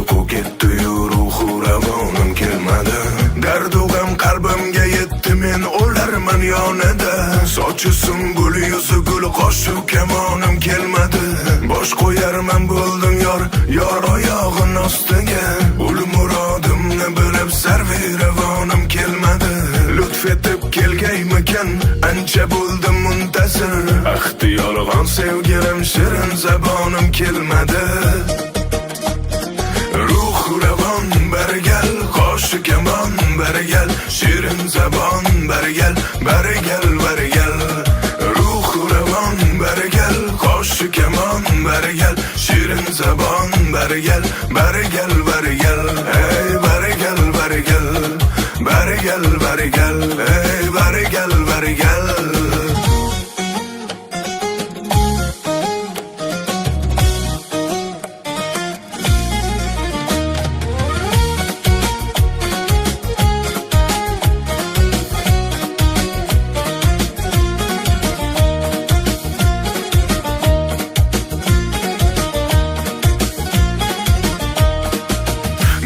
uyqu ketdi-yu ruhu ravonim kelmadi. Dardu g'am qalbimga yetdi, men o'larman yonida. Sochi sumbul, yuzi gul, qo'shu kamonim kelmadi. Bosh qo'yarman bo'ldim yor oyog'in ostiga. Ul murodimni bilib sarvi ravonim kelmadi. Lutf etib kelgaymikan, ancha bo'ldim muntazir. Ahdi yolg'on sevgilim, shirin zabonim kelmadi. Ruh ravon bargal, qo'shu kamon bargal, shirin zabon bargal, bargal bargal. Ruh ravon bargal, qo'shu kamon bargal, shirin zabon bargal, bargal bargal. Hey bargal bargal, bargal bargal, hey bargal bargal.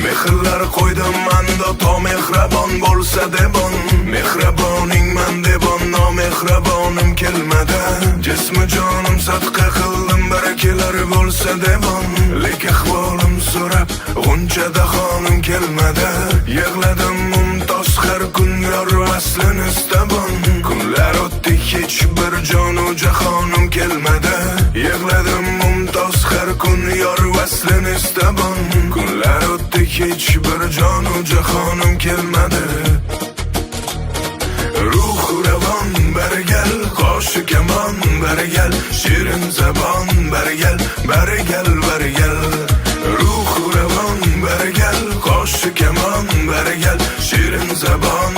Mehrlar qo'ydim manda, to mehrabon bo'lsa debon. Mehraboning man debon, nomehrabonim kelmadi. Jismi jonim sadqa qildim, barakelar bo'lsa debon. Lek ahvolim so'rab g'unchada xonim kelmadi. Yig'ladim mumtoz har kun, yor vaslini istabon. Kunlar o'tdi, hech bir jonu jahonim kelmadi. Yig'ladim mumtoz har kun, yor vaslini istabon. Kunlar o'tdi, hech bir jonu jahonim kelmadi. Ruh ravon bargal, qo'shu kamon bargal, shirin zabon bargal, bargal bargal. Ruh ravon bargal, qo'shu kamon bargal, shirin zabon